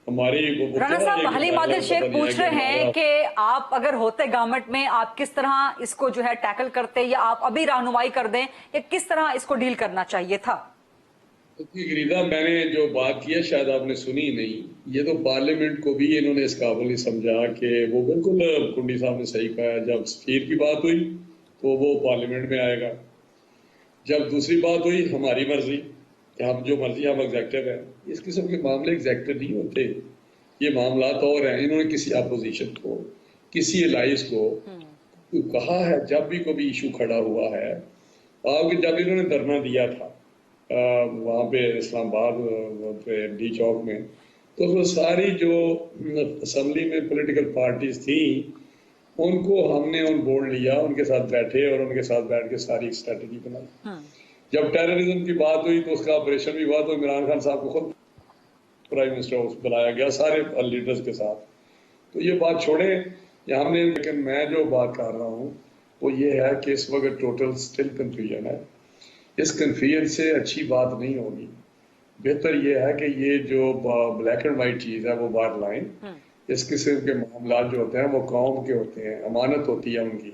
हमारी। राणा साहब, हलीम आदिल शेख पूछ रहे हैं कि आप अगर होते गवर्नमेंट में आप किस तरह इसको जो है टैकल करते, या आप अभी रहनुमाई कर दें, या किस तरह इसको डील करना चाहिए था? गरीदा, मैंने जो बात की है शायद आपने सुनी नहीं। ये तो पार्लियामेंट को भी इन्होंने इस काबिल ही समझा कि वो बिल्कुल कुंडी साहब ने सही कहा, जब सफीर की बात हुई तो वो पार्लियामेंट में आएगा, जब दूसरी बात हुई हमारी मर्जी, हम जो मर्जी हम एग्जेक्टिव है। इस किस्म के मामले एग्जेक्टिव नहीं होते, ये मामला और हैं। इन्होंने किसी अपोजिशन को, किसी एलाइंस को कहा है, जब भी कोई इशू खड़ा हुआ है, और जब इन्होंने धरना दिया था वहाँ पे इस्लामाबाद पे डी चौक में, तो वो सारी जो असम्बली में पॉलिटिकल पार्टीज थी उनको हमने ऑन बोर्ड लिया, उनके साथ बैठे और उनके साथ बैठ के सारी स्ट्रेटेजी बनाई। जब टेररिज्म की बात हुई तो उसका ऑपरेशन भी हुआ, तो इमरान खान साहब को खुद प्राइम मिनिस्टर हाउस बुलाया गया सारे लीडर्स के साथ। तो ये बात छोड़े या हमने, लेकिन मैं जो बात कर रहा हूँ वो ये है कि इस वक्त टोटल स्टिल कंफ्यूजन है। इस कन्फ्यूजन से अच्छी बात नहीं होगी। बेहतर ये है कि ये जो ब्लैक एंड वाइट चीज है वो बाहर लाइन। इस किस्म के मामला जो होते हैं वो कौम के होते हैं, अमानत होती है उनकी,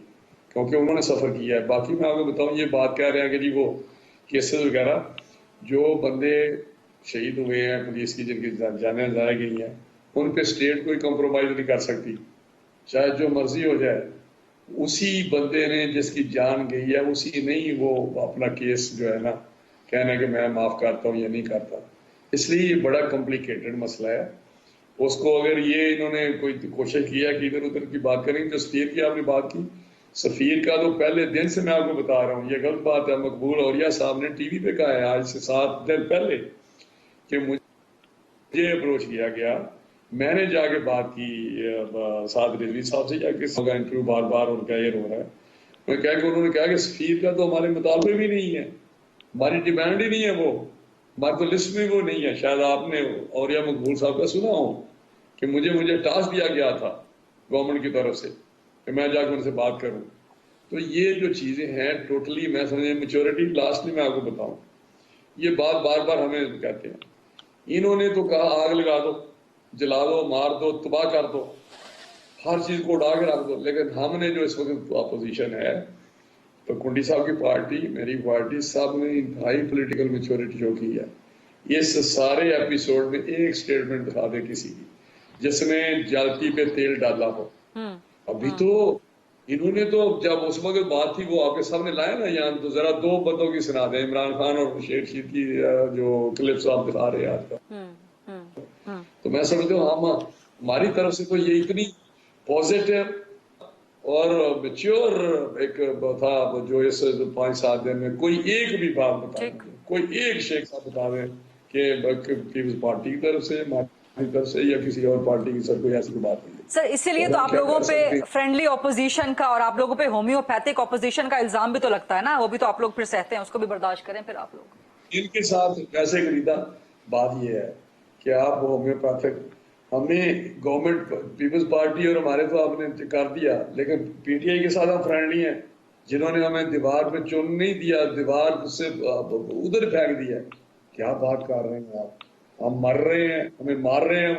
क्योंकि उन्होंने सफर किया है। बाकी मैं आपको बताऊं, ये बात कह रहे हैं कि जी वो केसेस वगैरह जो बंदे शहीद हुए हैं पुलिस की, जिनकी जानें ज़ाया गई हैं, उन पे स्टेट कोई कॉम्प्रोमाइज नहीं कर सकती, चाहे जो मर्जी हो जाए। उसी बंदे ने जिसकी जान गई है उसी ने ही वो अपना केस जो है ना कहना कि मैं माफ करता हूँ या नहीं करता। इसलिए ये बड़ा कॉम्प्लिकेटेड मसला है। उसको अगर ये इन्होंने कोई कोशिश किया कि इधर उधर की बात करेंगे, जो सफीर की आपने बात की, सफीर का तो पहले दिन से मैं आपको बता रहा हूँ ये गलत बात है। मकबूल औरिया साहब ने टीवी पे कहा है आज से 7 दिन पहले कि मुझे अप्रोच किया गया, मैंने जाके बात की साद रिजवी साहब से, जाके इंटरव्यू बार बार उनका ये हो रहा है। मैं कह के उन्होंने कहा कि सफीर का तो हमारे मुतालबे भी नहीं है, हमारी डिमांड ही नहीं है, वो हमारी तो लिस्ट में वो नहीं है। शायद आपने औरिया मकबूल साहब का सुना हो कि मुझे टास्क दिया गया था गवर्नमेंट की तरफ से कि मैं जाकर उनसे बात करूं। तो ये जो चीजें हैं टोटली मैं समझे मेच्योरिटी। लास्टली मैं आपको बताऊं, ये बात बार बार हमें कहते हैं, इन्होंने तो कहा आग लगा दो, जला दो, मार दो, तबाह कर दो, हर चीज को उड़ा के रख दो। लेकिन हमने जो इस वक्त अपोजिशन है, तो कुंडी साहब की पार्टी, मेरी पार्टी, सब ने इंतहाई पॉलिटिकल मेच्योरिटी जो की है। इस सारे एपिसोड में एक स्टेटमेंट दिखा दे किसी की जिसने जलती पे तेल डाला हो। अभी तो इन्होंने तो जब उस वक्त बात थी वो आपके सामने लाया ना यहाँ, तो जरा 2 बंदों की सुना दे, इमरान खान और शेख शीर की जो क्लिप्स आप दिखा रहे हैं आज का। तो मैं समझता हूँ हमारी तरफ से तो ये इतनी पॉजिटिव और मैच्योर एक था जो इस 5-7 दिन में कोई एक भी बात बता दे, कोई एक शेख साहब बता दें कि पीपल्स पार्टी की तरफ से, हमारी तरफ से या किसी और पार्टी की सर कोई ऐसी बात नहीं। सर इसीलिए तो आप लोगों पे फ्रेंडली ऑपोजिशन का और आप लोगों पे होम्योपैथिक ऑपोजिशन का इल्जाम भी तो लगता है ना, वो भी तो आप लोग फिर सहते हैं, उसको भी बर्दाश्त करें फिर आप लोग। इनके साथ वैसे खरीदा बात ये है कि आप होम्योपैथिक, हमें गवर्नमेंट पीपल्स पार्टी और हमारे तो आपने कर दिया, लेकिन पीटीआई के साथ हम फ्रेंडली हैं, जिन्होंने हमें दीवार पे चुन नहीं दिया, दीवार से उधर फेंक दिया। क्या बात कर रहे हैं आप? हम मर रहे हैं, हमें मार रहे हैं,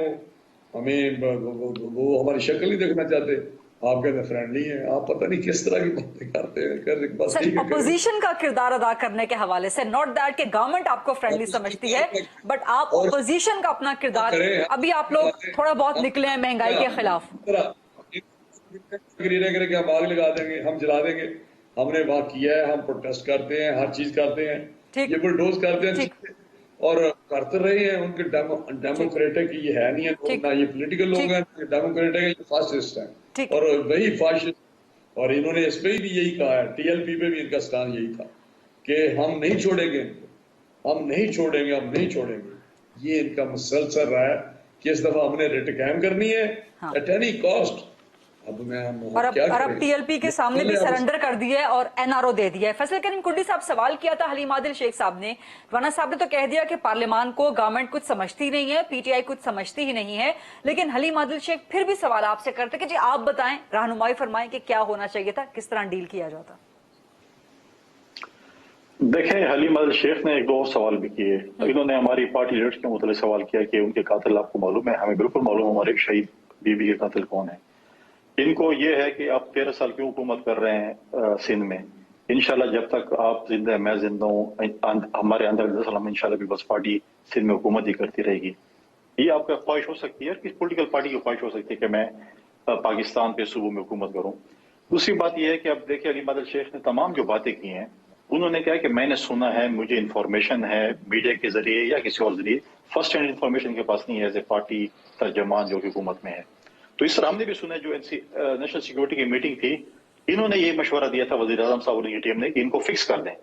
वो हमारी शक्ल नहीं देखना चाहते। आप कहते फ्रेंडली हैं, आप पता नहीं किस तरह की बातें करते हैं। बस ठीक है, अपोजिशन का किरदार अदा करने के हवाले से, नॉट दैट कि गवर्नमेंट आपको फ्रेंडली समझती है, बट आप अपोजिशन का अपना किरदार, अभी आप लोग थोड़ा बहुत निकले हैं महंगाई के खिलाफ। करके हम आग लगा देंगे, हम जला देंगे, हमने वहां किया है, हम प्रोटेस्ट करते हैं, हर चीज करते हैं, ये बुलडोज करते हैं और करते रहे हैं। उनके डेमोक्रेटिक ये है नहीं है, ना ये पॉलिटिकल लोग हैं, डेमोक्रेटिक है, फासिस्ट हैं, और वही फासिस्ट। और इन्होंने इस पे भी यही कहा है, टीएलपी पे भी इनका स्टैंड यही था कि हम नहीं छोड़ेंगे इनको, हम नहीं छोड़ेंगे, हम नहीं छोड़ेंगे। ये इनका मुसलसल रहा है कि इस दफा हमने रिट कायम करनी है एट एनी कॉस्ट। और अब टीएलपी के सामने भी सरेंडर कर दिया है और एनआरओ दे दिया है। फैसल करीम कुंडी साहब, सवाल किया था हलीम आदिल शेख साहब ने, राना साहब ने तो कह दिया कि पार्लियामान को गवर्नमेंट कुछ समझती नहीं है, पीटीआई कुछ समझती ही नहीं है, लेकिन हलीम आदिल शेख फिर भी सवाल आपसे करते कि जी आप बताएं, रहनुमाई फरमाएं कि क्या होना चाहिए था, किस तरह डील किया जाता। देखें, हलीम आदिल शेख ने एक दो सवाल भी किए। इन्होंने हमारी पार्टी लीडर्स के मुतालिक सवाल किया कि उनके कातिल आपको मालूम है। हमें बिल्कुल मालूम है हमारे शहीद बीबी के कातिल कौन है। इनको ये है कि आप 13 साल क्यों हुकूमत कर रहे हैं सिंध में। इंशाल्लाह जब तक आप जिंदा है, मैं जिंदा हूँ, हमारे अंदर इंशाल्लाह भी बस पार्टी सिंध में हुकूमत ही करती रहेगी। ये आपका ख्वाहिश हो सकती है, किस पॉलिटिकल पार्टी की ख्वाहिश हो सकती है कि मैं पाकिस्तान के सूबों में हुकूमत करूँ। दूसरी बात यह है कि अब देखिए हलीम आदिल शेख ने तमाम जो बातें की हैं, उन्होंने कहा कि मैंने सुना है, मुझे इंफॉर्मेशन है मीडिया के जरिए या किसी और जरिए, फर्स्ट हैंड इंफॉर्मेशन के पास नहीं है एज ए पार्टी तर्जमान जो हुकूमत में है। तो इस तरह हमने भी सुना, जो नेशनल सिक्योरिटी की मीटिंग थी, इन्होंने ये मशवरा दिया था वज़ीर आज़म साहब और उनकी टीम ने कि इनको फिक्स कर दें,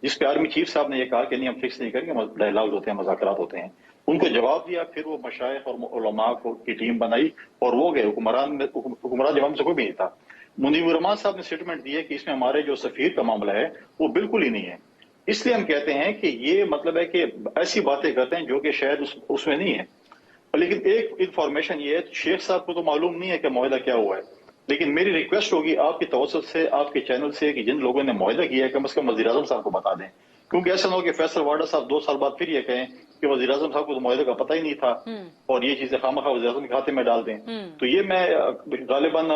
जिस पे आर्मी चीफ साहब ने ये कहा कि नहीं हम फिक्स नहीं करेंगे, डायलॉग होते हैं, मुज़ाकरात होते हैं। उनको जवाब दिया, फिर वो मशाइख और उलमा की टीम बनाई और वो गए। हुक्मरान जवाब से कोई भी नहीं था। मुनीब रहमान साहब ने स्टेटमेंट दी है कि इसमें हमारे जो सफीर का मामला है वो बिल्कुल ही नहीं है। इसलिए हम कहते हैं कि ये मतलब है कि ऐसी बातें करते हैं जो कि शायद उसमें नहीं है। लेकिन एक इंफॉर्मेशन ये है, शेख साहब को तो मालूम नहीं है कि मुआहदा क्या हुआ है, लेकिन मेरी रिक्वेस्ट होगी आपकी तवज्जुह से, आपके चैनल से, कि जिन लोगों ने मुआहदा किया है कम से कम वज़ीर आज़म साहब को बता दें, क्योंकि ऐसा ना हो कि फैसल वाडा साहब 2 साल बाद फिर ये कहें कि वज़ीर आज़म साहब को तो मुआहदा का पता ही नहीं था और ये चीजें खामखा वज़ीर आज़म के खाते में डाल दें। तो ये मैं गालिबन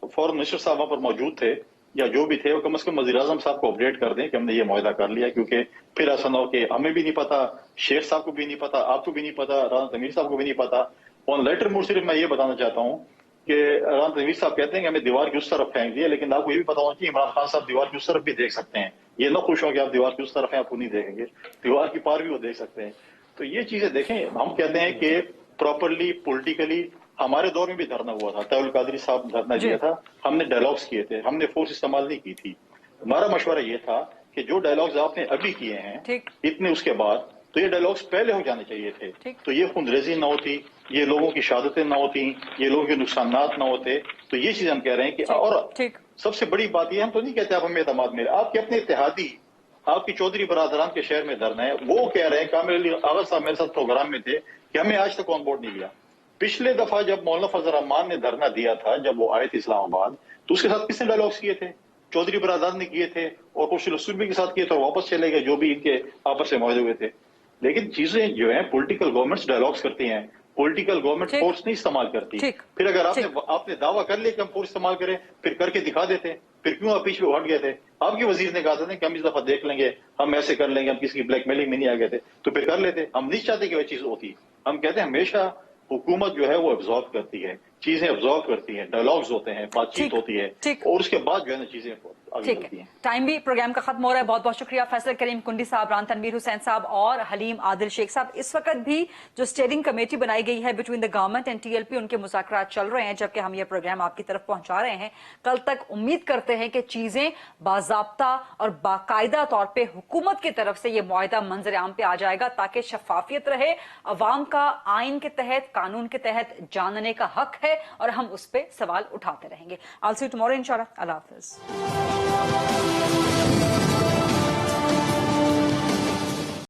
फॉरेन मिनिस्टर साहब वहां पर मौजूद थे या जो भी थे, वो कम से कम वज़ीर आज़म साहब को अपडेट कर दें कि हमने ये मुआहदा कर लिया, क्योंकि फिर ऐसा ना हो कि हमें भी नहीं पता, शेख साहब को भी नहीं पता, आपको भी नहीं पता, राना तनवीर साहब को भी नहीं पता। ऑन लेटर मोड सिर्फ मैं ये बताना चाहता हूँ कि राना तनवीर साहब कहते हैं कि हमें दीवार की उस तरफ फेंक दिया, लेकिन आपको ये भी पता होना चाहिए इमरान खान साहब दीवार की उस तरफ भी देख सकते हैं। ये ना खुश हो कि आप दीवार की उस तरफ हैं, आपको नहीं देखेंगे, दीवार की पार भी वो देख सकते हैं। तो ये चीजें देखें, हम कहते हैं कि प्रॉपरली पॉलिटिकली हमारे दौर में भी धरना हुआ था, तौल कादरी साहब धरना दिया था, हमने डायलॉग्स किए थे, हमने फोर्स इस्तेमाल नहीं की थी। हमारा मशवरा ये था कि जो डायलॉग्स आपने अभी किए हैं इतने उसके बाद, तो ये डायलॉग्स पहले हो जाने चाहिए थे, तो ये खुंदरेजी ना होती, ये लोगों की शहादतें ना होती, ये लोगों के नुकसानात ना होते। तो ये चीज हम कह रहे हैं कि और सबसे बड़ी बात ये, हम तो नहीं कहते आप हमें एतमाद मेरे, आपके अपने इत्तेहादी, आपकी चौधरी बरादरान के शहर में धरना है, वो कह रहे हैं, कामिल अली आगा साहब मेरे साथ प्रोग्राम में थे, कि हमें आज तक ऑन बोर्ड नहीं लिया। पिछले दफा जब मौलाना फजल रहमान ने धरना दिया था, जब वो आए थे इस्लामाबाद, तो उसके साथ किसने डायलॉग्स किए थे? चौधरी बरादरान ने किए थे और कुछ रसूल के साथ किए थे, वापस चले गए जो भी इनके आपस में मुआहदे हुए थे। लेकिन चीजें जो है पॉलिटिकल गवर्नमेंट्स डायलॉग्स करती हैं, पॉलिटिकल गवर्नमेंट फोर्स नहीं इस्तेमाल करती। फिर अगर आपने दावा कर लिया कि हम फोर्स इस्तेमाल करें, फिर करके दिखा देते, फिर क्यों आप पीछे हट गए थे? आपके वजीर ने कहा था कि हम इस दफा देख लेंगे, हम ऐसे कर लेंगे, हम किसी की ब्लैकमेलिंग में नहीं आ गए थे, तो फिर कर लेते। हम नहीं चाहते कि वह चीज होती। हम कहते हैं हमेशा हुकूमत जो है वो एब्जॉर्व करती है, चीजें एब्जॉर्व करती है, डायलॉग्स होते हैं, बातचीत होती है, और उसके बाद जो है ना चीजें आगे बढ़ती हैं। टाइम भी प्रोग्राम का खत्म हो रहा है। बहुत बहुत शुक्रिया फैसल करीम कुंडी साहब, राना तनवीर हुसैन साहब और हलीम आदिल शेख साहब। इस वक्त भी जो स्टीयरिंग कमेटी बनाई गई है between the government and TLP, उनके मुज़ाकरात चल रहे हैं, जबकि हम ये प्रोग्राम आपकी तरफ पहुंचा रहे हैं। कल तक उम्मीद करते हैं कि चीजें बाज़ाब्ता और बाकायदा तौर पर हुकूमत की तरफ से ये मुआहदा मंजर आम पे आ जाएगा, ताकि शफाफियत रहे। अवाम का आइन के तहत, कानून के तहत जानने का हक है और हम उस पर सवाल उठाते रहेंगे। I'll see you tomorrow, इंशाल्लाह। अल्लाह हाफिज।